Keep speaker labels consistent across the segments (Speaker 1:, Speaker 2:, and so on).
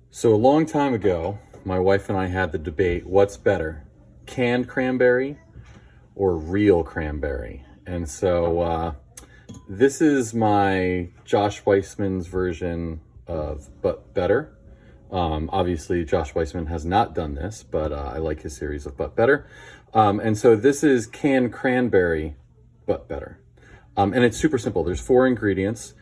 Speaker 1: So a long time ago, my wife and I had the debate, what's better, canned cranberry or real cranberry? And so this is my Josh Weissman's version of But Better. Obviously, Josh Weissman has not done this, but I like his series of But Better. And so this is canned cranberry, But Better. And it's super simple. There's 4 ingredients,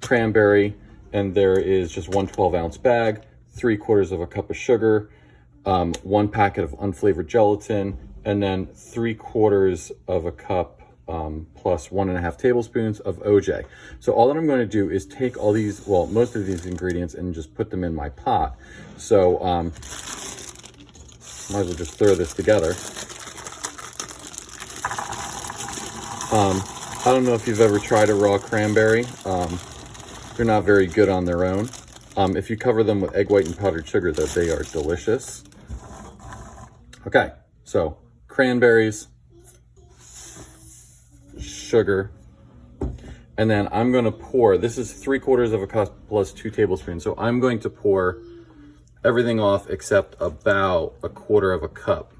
Speaker 1: cranberry, and there is just 1 12-ounce bag, 3/4 cup of sugar, 1 packet of unflavored gelatin, and then 3/4 cup plus 1.5 tablespoons of OJ. So all that I'm going to do is take all these, well, most of these ingredients and just put them in my pot. So might as well just throw this together. I don't know if you've ever tried a raw cranberry. They're not very good on their own. If you cover them with egg white and powdered sugar, though, they are delicious. Okay, so cranberries, sugar, and then I'm going to pour, this is 3/4 cup plus 2 tablespoons. So I'm going to pour everything off except about 1/4 cup.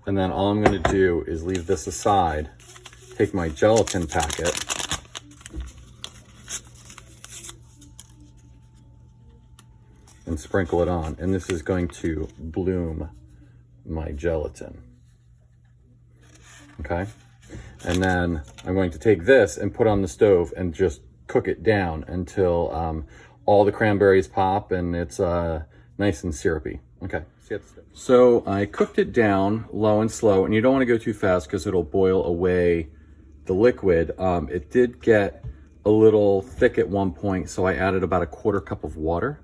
Speaker 1: And then all I'm going to do is leave this aside, take my gelatin packet, and sprinkle it on. And this is going to bloom my gelatin. Okay? And then I'm going to take this and put on the stove and just cook it down until all the cranberries pop and it's nice and syrupy. Okay. So I cooked it down low and slow, and you don't want to go too fast because it'll boil away the liquid. It did get a little thick at one point, so I added about 1/4 cup of water.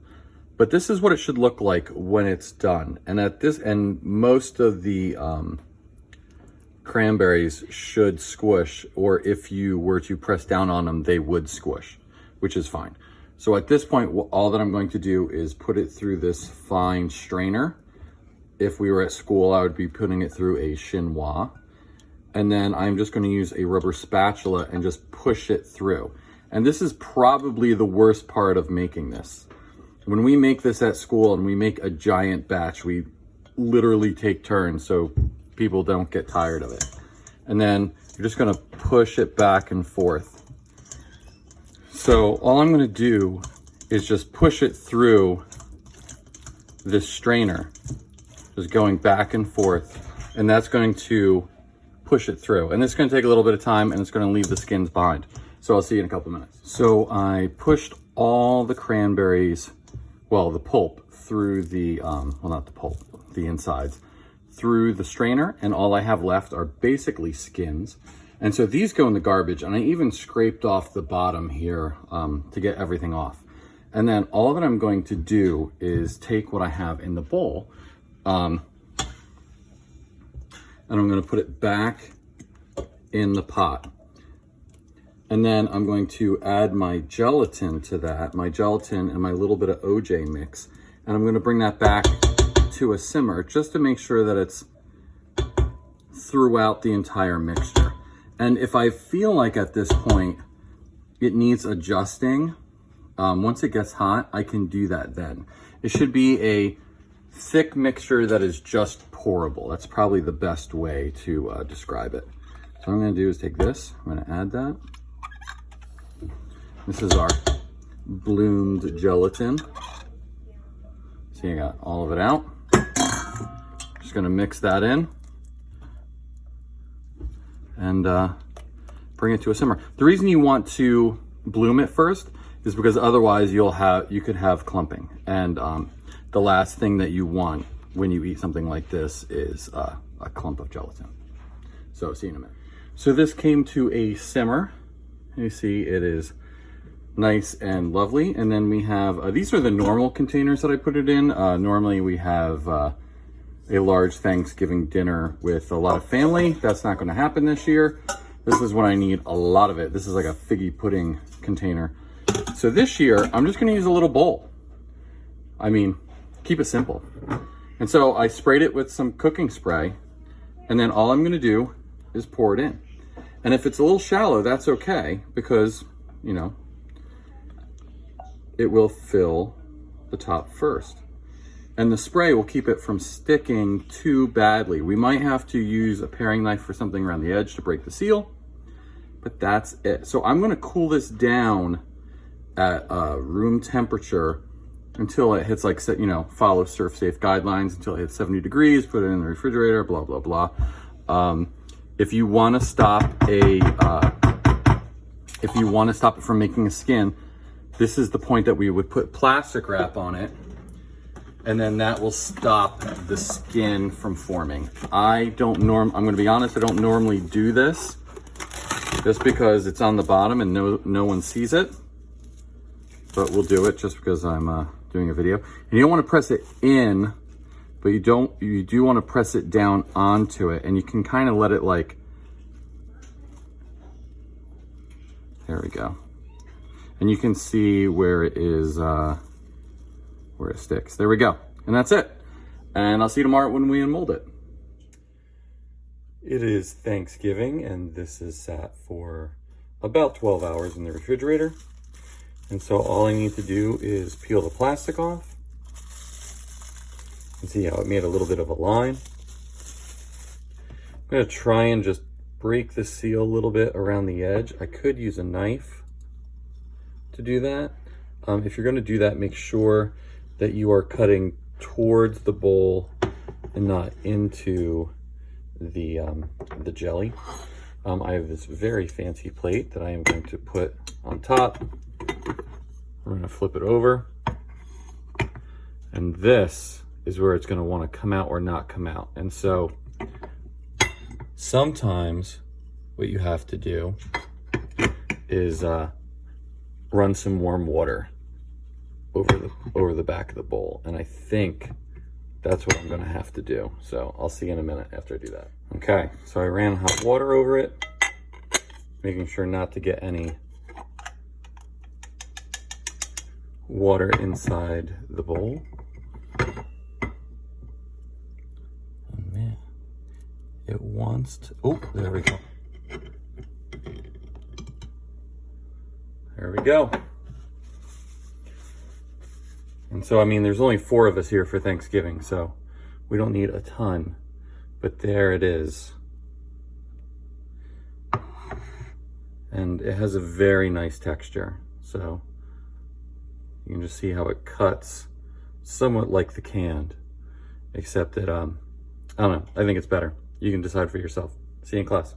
Speaker 1: But this is what it should look like when it's done. And most of the cranberries should squish, or if you were to press down on them, they would squish, which is fine. So at this point, all that I'm going to do is put it through this fine strainer. If we were at school, I would be putting it through a chinois. And then I'm just going to use a rubber spatula and just push it through. And this is probably the worst part of making this. When we make this at school and we make a giant batch, we literally take turns so people don't get tired of it. And then you're just going to push it back and forth. So all I'm going to do is just push it through this strainer, just going back and forth, and that's going to push it through. And it's going to take a little bit of time, and it's going to leave the skins behind. So I'll see you in a couple minutes. So I pushed all the cranberries, well, the pulp through the, well, not the pulp, the insides, through the strainer, and all I have left are basically skins. And so these go in the garbage, and I even scraped off the bottom here to get everything off. And then all that I'm going to do is take what I have in the bowl, and I'm going to put it back in the pot. And then I'm going to add my gelatin to that, my gelatin and my little bit of OJ mix. And I'm going to bring that back to a simmer just to make sure that it's throughout the entire mixture. And if I feel like at this point it needs adjusting, once it gets hot, I can do that then. It should be a thick mixture that is just pourable. That's probably the best way to describe it. So what I'm going to do is take this, I'm going to add that. This is our bloomed gelatin. See, I got all of it out. Just going to mix that in and bring it to a simmer. The reason you want to bloom it first is because otherwise you could have clumping. And the last thing that you want when you eat something like this is a clump of gelatin. So see you in a minute. So this came to a simmer. You see it is nice and lovely. And then we have, these are the normal containers that I put it in. Normally we have a large Thanksgiving dinner with a lot of family. That's not going to happen this year. This is when I need a lot of it. This is like a figgy pudding container. So this year, I'm just going to use a little bowl. I mean, keep it simple. And so I sprayed it with some cooking spray, and then all I'm going to do is pour it in. And if it's a little shallow, that's okay, because, you know, it will fill the top first. And the spray will keep it from sticking too badly. We might have to use a paring knife for something around the edge to break the seal, but that's it. So I'm gonna cool this down at room temperature until it hits, like, you know, follow surf safe guidelines, until it hits 70 degrees, put it in the refrigerator, blah, blah, blah. If you wanna stop it from making a skin, this is the point that we would put plastic wrap on it, and then that will stop the skin from forming. I'm gonna be honest, I don't normally do this, just because it's on the bottom and no one sees it. But we'll do it just because I'm doing a video. And you don't want to press it in, but you do want to press it down onto it, and you can kind of let it, like, there we go. And you can see where it is, where it sticks. There we go. And that's it. And I'll see you tomorrow when we unmold it. It is Thanksgiving, and this is sat for about 12 hours in the refrigerator. And so all I need to do is peel the plastic off. And see how it made a little bit of a line. I'm gonna try and just break the seal a little bit around the edge. I could use a knife to do that. If you're gonna do that, make sure that you are cutting towards the bowl and not into the jelly. I have this very fancy plate that I am going to put on top. We're gonna flip it over. And this is where it's gonna wanna come out or not come out. And so sometimes what you have to do is run some warm water over the back of the bowl. And I think that's what I'm gonna have to do. So I'll see you in a minute after I do that. Okay, so I ran hot water over it, making sure not to get any water inside the bowl. Oh man, it wants to, oh, there we go. There we go. And so, I mean, there's only 4 of us here for Thanksgiving, so we don't need a ton, but there it is. And it has a very nice texture. So you can just see how it cuts somewhat like the canned, except that, I don't know, I think it's better. You can decide for yourself. See you in class.